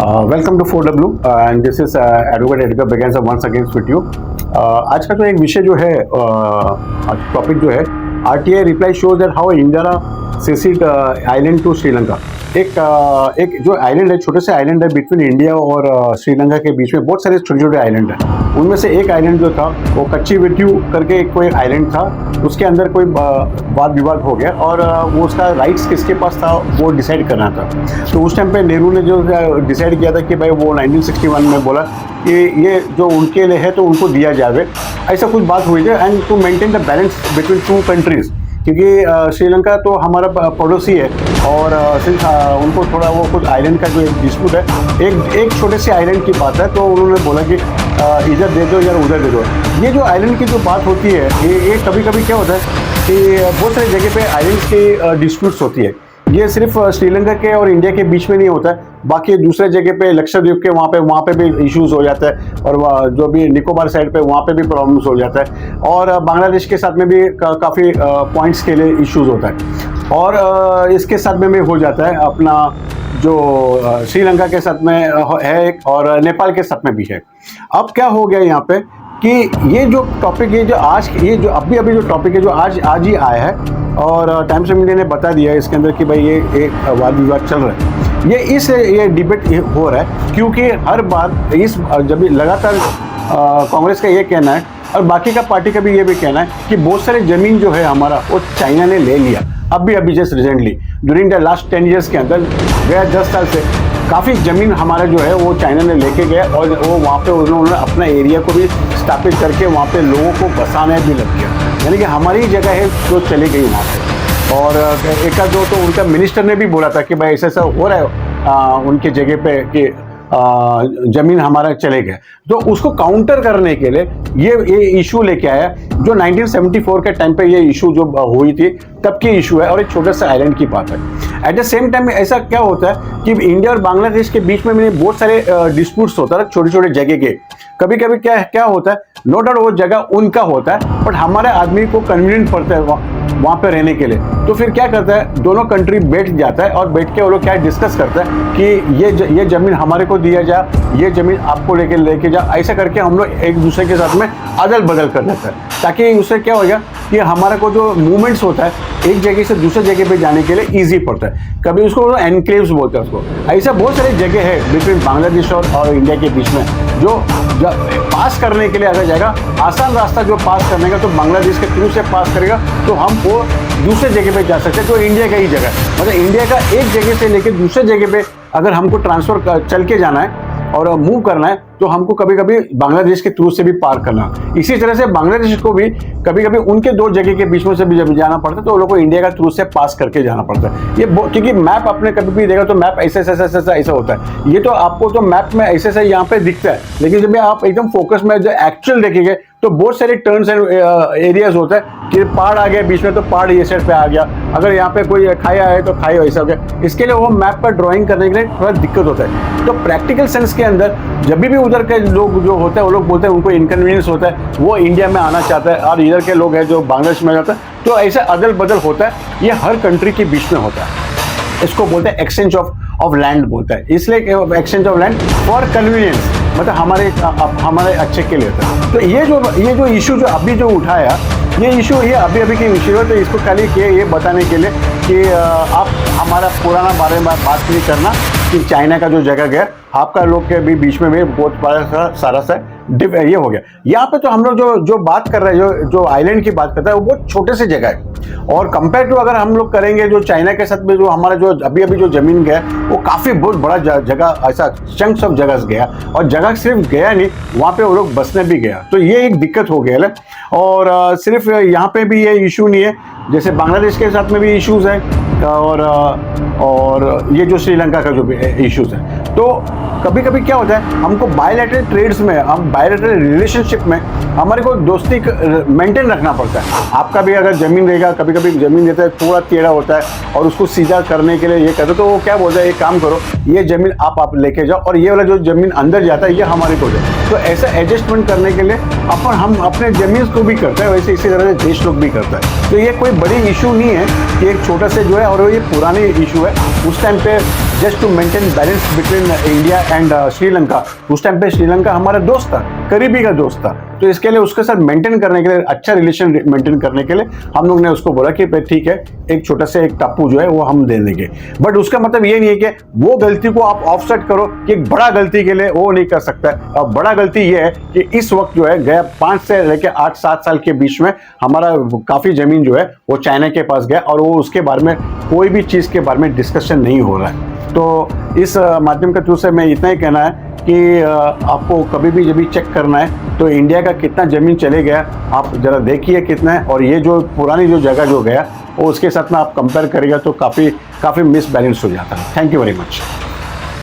Welcome to 4W and this is advocate Edgar Beganza once against with you. आज का जो एक विषय जो है टॉपिक जो है RTI reply shows that how India ceded island to Sri Lanka. एक जो आइलैंड है, छोटे से आइलैंड है बिटवीन इंडिया और श्रीलंका के बीच में बहुत सारे छोटे छोटे आइलैंड है। उनमें से एक आइलैंड जो था वो कच्ची वेट्यू करके कोई आइलैंड था, उसके अंदर कोई वाद विवाद हो गया और वो उसका राइट्स किसके पास था वो डिसाइड करना था। तो उस टाइम पे नेहरू ने जो डिसाइड किया था कि भाई वो 1961 में बोला कि ये जो उनके लिए है तो उनको दिया जाए, ऐसा कुछ बात हुई थी। And to maintain the balance between two countries, क्योंकि श्रीलंका तो हमारा पड़ोसी है और सिंस उनको थोड़ा वो कुछ आइलैंड का जो एक डिस्प्यूट है, एक छोटे से आइलैंड की बात है, तो उन्होंने बोला कि इधर दे दो या उधर दे दो। ये जो आइलैंड की जो बात होती है ये कभी कभी क्या होता है कि बहुत सारी जगह पे आइलैंड की डिस्प्यूट्स होती है। ये सिर्फ श्रीलंका के और इंडिया के बीच में नहीं होता है, बाकी दूसरे जगह पे लक्षद्वीप के वहाँ पे भी इश्यूज हो जाता है और जो भी निकोबार साइड पे वहाँ पे भी प्रॉब्लम्स हो जाता है और बांग्लादेश के साथ में भी काफ़ी पॉइंट्स के लिए इश्यूज होता है और इसके साथ में भी हो जाता है अपना जो श्रीलंका के साथ में है और नेपाल के साथ में भी है। अब क्या हो गया यहाँ पे कि ये जो टॉपिक है ये जो अभी जो टॉपिक है जो आज ही आया है और टाइम्स ऑफ इंडिया ने बता दिया है इसके अंदर कि भाई ये एक वाद विवाद चल रहा है। ये डिबेट हो रहा है क्योंकि हर बार जब लगातार कांग्रेस का ये कहना है और बाकी का पार्टी का भी ये भी कहना है कि बहुत सारे ज़मीन जो है हमारा वो चाइना ने ले लिया। अभी just recently during the last 10 years के अंदर गया 10 साल से काफ़ी ज़मीन हमारा जो है वो चाइना ने लेके गया और वो वहाँ पे उन्होंने अपना एरिया को भी स्थापित करके वहाँ पे लोगों को बसाने भी लग गया, यानी कि हमारी जगह है जो चली गई वहाँ पे। और एक जो तो उनका मिनिस्टर ने भी बोला था कि भाई ऐसा हो रहा है उनके जगह पे कि ज़मीन हमारा चले गए। तो उसको काउंटर करने के लिए ये इशू लेके आया जो 1974 के टाइम पे ये इशू जो हुई थी तब की इशू है और एक छोटे से आइलैंड की बात है। एट द सेम टाइम ऐसा क्या होता है कि इंडिया और बांग्लादेश के बीच में बहुत सारे डिस्प्यूट्स होता है छोटे छोटे जगह के। कभी कभी क्या होता है, नो डाउट वो जगह उनका होता है बट हमारे आदमी को कन्वीनियंट पड़ता है वहाँ पे रहने के लिए, तो फिर क्या करता है दोनों कंट्री बैठ जाता है और बैठ के वो लोग क्या डिस्कस करता है कि ये ज़मीन हमारे को दिया जाए, ये ज़मीन आपको लेके जा, ऐसा करके हम लोग एक दूसरे के साथ में अदल बदल कर लेते हैं ताकि उससे क्या हो गया कि हमारे को जो मूवमेंट्स होता है एक जगह से दूसरे जगह पे जाने के लिए ईजी पड़ता है। कभी उसको एनक्लेव्स बोलते हैं उसको। ऐसा बहुत सारी जगह है बिटवीन बांग्लादेश और इंडिया के बीच में जो पास करने के लिए अगर जाएगा आसान रास्ता जो पास करने का तो बांग्लादेश के थ्रू से पास करेगा तो हम वो दूसरे जगह पे जा सकते हैं जो इंडिया का ही जगह है। मतलब इंडिया का एक जगह से लेकर दूसरे जगह पे अगर हमको ट्रांसफ़र चल के जाना है और मूव करना है तो हमको कभी कभी बांग्लादेश के थ्रू से भी पार करना। इसी तरह से बांग्लादेश को भी कभी कभी उनके दो जगह के बीच में से भी जब जाना पड़ता है तो वो लोग को इंडिया का थ्रू से पास करके जाना पड़ता है। ये क्योंकि मैप आपने कभी भी देखा तो मैप ऐसा होता है। ये तो आपको तो मैप में ऐसे यहाँ पे दिखता है, लेकिन जब आप एकदम फोकस में जो एक्चुअल देखेंगे तो बहुत सारे टर्न्स एंड एरियाज होता है कि पहाड़ आ गया बीच में तो पहाड़ ये साइड पे आ गया, अगर यहाँ पे कोई खाई आया तो खाई वैसा हो गया। इसके लिए वो मैप पर ड्राइंग करने के लिए थोड़ा दिक्कत होता है। तो प्रैक्टिकल सेंस के अंदर जब भी उधर के लोग जो होते हैं वो लोग बोलते हैं उनको इनकन्वीनियंस होता है, वो इंडिया में आना चाहता है और इधर के लोग हैं जो बांग्लादेश में जाता है, तो ऐसा अदल बदल होता है। ये हर कंट्री के बीच में होता है। इसको बोलते हैं एक्सचेंज ऑफ लैंड बोलता है, इसलिए exchange of land for convenience, मतलब हमारे अच्छे के लिए होता है। तो ये जो इशू जो अभी जो उठाया ये इशू ये अभी के इशू है, तो इसको खाली ये बताने के लिए कि आप हमारा पुराना बारे में बात नहीं करना कि चाइना का जो जगह गया आपका लोग के भी बीच में भी बहुत बड़ा सारा सा ये हो गया। यहाँ पे तो हम लोग जो बात कर रहे हैं जो आइलैंड की बात करता है वो बहुत छोटे से जगह है और कंपेयर टू अगर हम लोग करेंगे जो चाइना के साथ में जो हमारा जो अभी जो जमीन गया वो काफ़ी बहुत बड़ा जगह ऐसा चंक्स ऑफ जगह गया और जगह सिर्फ गया नहीं वहाँ पे वो लोग बसने भी गया, तो ये एक दिक्कत हो गया है। और सिर्फ यहाँ पे भी ये इशू नहीं है, जैसे बांग्लादेश के साथ में भी इश्यूज है और ये जो श्रीलंका का जो भी इश्यूज है। तो कभी कभी क्या होता है हमको बायलैटरल ट्रेड्स में हम बायलैटरल रिलेशनशिप में हमारे को दोस्ती मेंटेन रखना पड़ता है। आपका भी अगर ज़मीन रहेगा कभी कभी ज़मीन देता है थोड़ा टेढ़ा होता है और उसको सीधा करने के लिए ये करते तो वो क्या बोलता है एक काम करो ये ज़मीन आप लेके जाओ और ये वाला जो ज़मीन अंदर जाता है ये हमारे को दे। तो ऐसा एडजस्टमेंट करने के लिए हम अपने ज़मीन को भी करते हैं, वैसे इसी तरह से देश लोग भी करता है। तो ये कोई बड़ी इशू नहीं है कि एक छोटा से जो है और ये पुरानी इशू है। उस टाइम पे just to maintain balance between India and Sri Lanka. उस टाइम पे श्रीलंका हमारा दोस्त था, करीबी का दोस्त था, तो इसके लिए उसके साथ मेंटेन करने के लिए, अच्छा रिलेशन मेंटेन करने के लिए हम लोग ने उसको बोला कि ठीक है, एक छोटा सा एक टापू जो है वो हम दे देंगे। बट उसका मतलब ये नहीं है कि वो गलती को आप ऑफसेट करो कि एक बड़ा गलती के लिए वो नहीं कर सकता है। और बड़ा गलती ये है कि इस वक्त जो है गया 5 से लेकर 8-7 साल के बीच में हमारा काफी जमीन जो है वो चाइना के पास गया, और वो उसके बारे में कोई भी चीज के बारे में डिस्कशन नहीं हो रहा है। तो इस माध्यम के थ्रू से मैं इतना ही कहना है कि आपको कभी भी जब भी चेक करना है तो इंडिया का कितना ज़मीन चले गया आप ज़रा देखिए कितना है, और ये जो पुरानी जो जगह जो गया वो उसके साथ में आप कंपेयर करिएगा तो काफ़ी मिसबैलेंस हो जाता है। Thank you very much.